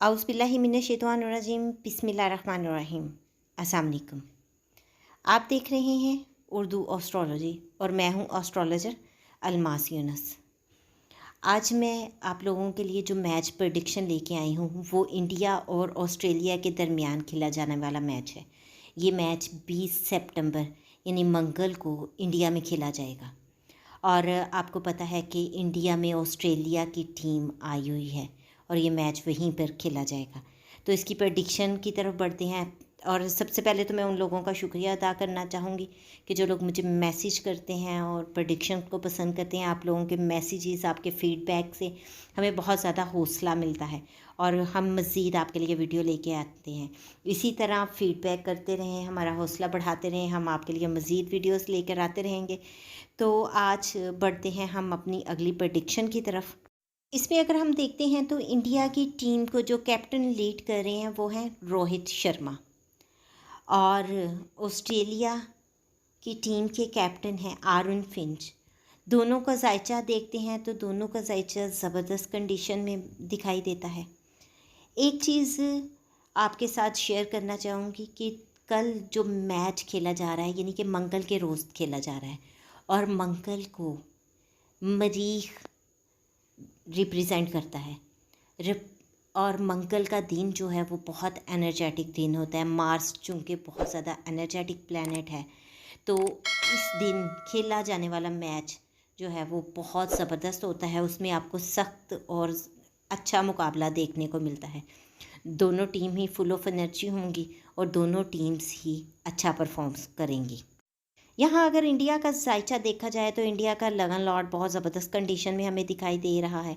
औज़ुबिल्लाहि मिनश्शैतानिर्रजीम बिस्मिल्लाहिर्रहमानिर्रहीम। अस्सलाम वालेकुम। आप देख रहे हैं उर्दू एस्ट्रोलॉजी और मैं हूं एस्ट्रोलॉजर अलमास यूनुस। आज मैं आप लोगों के लिए जो मैच प्रेडिक्शन लेके आई हूं वो इंडिया और ऑस्ट्रेलिया के दरमियान खेला जाने वाला मैच है। ये मैच 20 सितंबर यानी मंगल को इंडिया में खेला जाएगा और आपको पता है कि इंडिया में ऑस्ट्रेलिया की टीम आई हुई है और ये मैच वहीं पर खेला जाएगा। तो इसकी प्रेडिक्शन की तरफ बढ़ते हैं और सबसे पहले तो मैं उन लोगों का शुक्रिया अदा करना चाहूँगी कि जो लोग मुझे मैसेज करते हैं और प्रेडिक्शन को पसंद करते हैं। आप लोगों के मैसेजेस, आपके फ़ीडबैक से हमें बहुत ज़्यादा हौसला मिलता है और हम मज़ीद आपके लिए वीडियो लेके आते हैं। इसी तरह आप फ़ीडबैक करते रहें, हमारा हौसला बढ़ाते रहें, हम आपके लिए मज़ीद वीडियोस लेकर आते रहेंगे। तो आज बढ़ते हैं हम अपनी अगली प्रेडिक्शन की तरफ। इसमें अगर हम देखते हैं तो इंडिया की टीम को जो कैप्टन लीड कर रहे हैं वो हैं रोहित शर्मा और ऑस्ट्रेलिया की टीम के कैप्टन हैं आरुण फिंच। दोनों का जायचा देखते हैं तो दोनों का जायचा ज़बरदस्त कंडीशन में दिखाई देता है। एक चीज़ आपके साथ शेयर करना चाहूँगी कि कल जो मैच खेला जा रहा है यानी कि मंगल के रोज़ खेला जा रहा है और मंगल को मरीख रिप्रेजेंट करता है और मंगल का दिन जो है वो बहुत एनर्जेटिक दिन होता है। मार्स चूँकि बहुत ज़्यादा एनर्जेटिक प्लैनेट है तो इस दिन खेला जाने वाला मैच जो है वो बहुत ज़बरदस्त होता है। उसमें आपको सख्त और अच्छा मुकाबला देखने को मिलता है। दोनों team he full of energy होंगी और दोनों टीम्स ही अच्छा परफॉर्म करेंगी। यहाँ अगर इंडिया का जायचा देखा जाए तो इंडिया का लगन लॉर्ड बहुत ज़बरदस्त कंडीशन में हमें दिखाई दे रहा है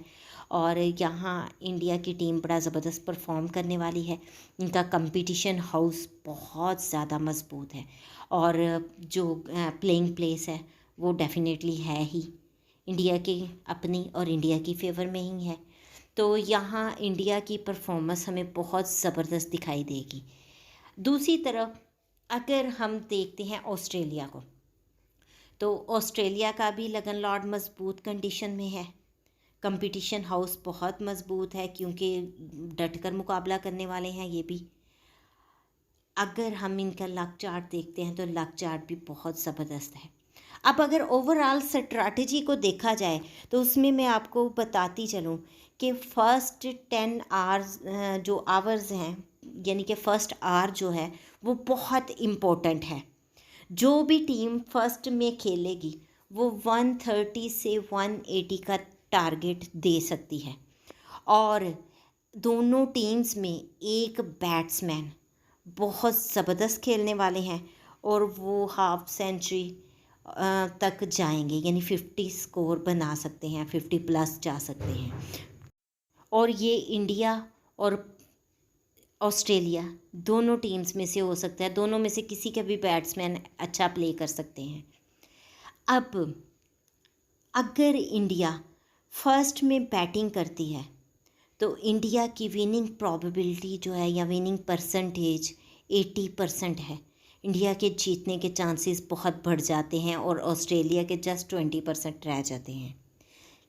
और यहाँ इंडिया की टीम बड़ा ज़बरदस्त परफॉर्म करने वाली है। इनका कंपटीशन हाउस बहुत ज़्यादा मजबूत है और जो प्लेइंग प्लेस है वो डेफिनेटली है ही इंडिया की अपनी और इंडिया की फेवर में ही है। तो यहाँ इंडिया की परफॉर्मेंस हमें बहुत ज़बरदस्त दिखाई देगी। दूसरी तरफ अगर हम देखते हैं ऑस्ट्रेलिया को तो ऑस्ट्रेलिया का भी लगन लॉर्ड मजबूत कंडीशन में है। कंपटीशन हाउस बहुत मजबूत है क्योंकि डटकर मुकाबला करने वाले हैं ये भी। अगर हम इनका लक चार्ट देखते हैं तो लक चार्ट भी बहुत ज़बरदस्त है। अब अगर ओवरऑल स्ट्रैटेजी को देखा जाए तो उसमें मैं आपको बताती चलूँ कि फ़र्स्ट 10 आवर्स जो आवर्स हैं यानी कि फ़र्स्ट आवर जो है वो बहुत इम्पोर्टेंट है। जो भी टीम फर्स्ट में खेलेगी वो 130 से 180 का टारगेट दे सकती है और दोनों टीम्स में एक बैट्समैन बहुत ज़बरदस्त खेलने वाले हैं और वो हाफ सेंचुरी तक जाएंगे यानी 50 स्कोर बना सकते हैं, 50 प्लस जा सकते हैं। और ये इंडिया और ऑस्ट्रेलिया दोनों टीम्स में से हो सकता है, दोनों में से किसी का भी बैट्समैन अच्छा प्ले कर सकते हैं। अब अगर इंडिया फर्स्ट में बैटिंग करती है तो इंडिया की विनिंग प्रोबेबिलिटी जो है या विनिंग परसेंटेज 80% है। इंडिया के जीतने के चांसेस बहुत बढ़ जाते हैं और ऑस्ट्रेलिया के जस्ट 20% रह जाते हैं।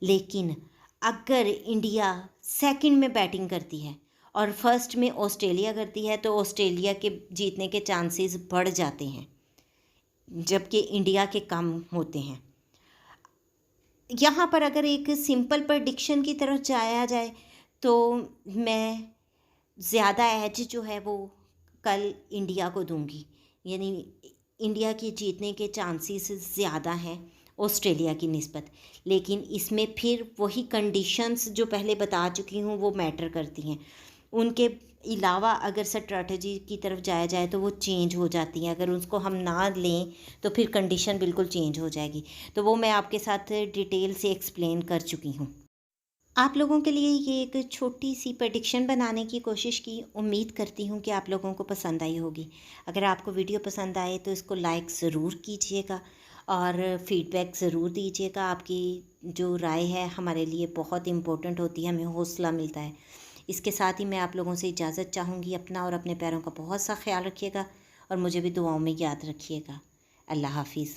लेकिन अगर इंडिया सेकंड में बैटिंग करती है और फर्स्ट में ऑस्ट्रेलिया करती है तो ऑस्ट्रेलिया के जीतने के चांसेस बढ़ जाते हैं जबकि इंडिया के कम होते हैं। यहाँ पर अगर एक सिंपल प्रेडिक्शन की तरफ जाया जाए तो मैं ज़्यादा एज जो है वो कल इंडिया को दूंगी यानी इंडिया के जीतने के चांसेस ज़्यादा हैं ऑस्ट्रेलिया की निस्बत। लेकिन इसमें फिर वही कंडीशंस जो पहले बता चुकी हूँ वो मैटर करती हैं। उनके अलावा अगर स्ट्रैटेजी की तरफ जाया जाए तो वो चेंज हो जाती हैं। अगर उसको हम ना लें तो फिर कंडीशन बिल्कुल चेंज हो जाएगी। तो वो मैं आपके साथ डिटेल से एक्सप्लेन कर चुकी हूँ। आप लोगों के लिए ये एक छोटी सी प्रेडिक्शन बनाने की कोशिश की। उम्मीद करती हूँ कि आप लोगों को पसंद आई होगी। अगर आपको वीडियो पसंद आए तो इसको लाइक ज़रूर कीजिएगा और फीडबैक ज़रूर दीजिएगा। आपकी जो राय है हमारे लिए बहुत इम्पोर्टेंट होती है, हमें हौसला मिलता है। इसके साथ ही मैं आप लोगों से इजाज़त चाहूँगी। अपना और अपने पैरों का बहुत सा ख्याल रखिएगा और मुझे भी दुआओं में याद रखिएगा। अल्लाह हाफिज़।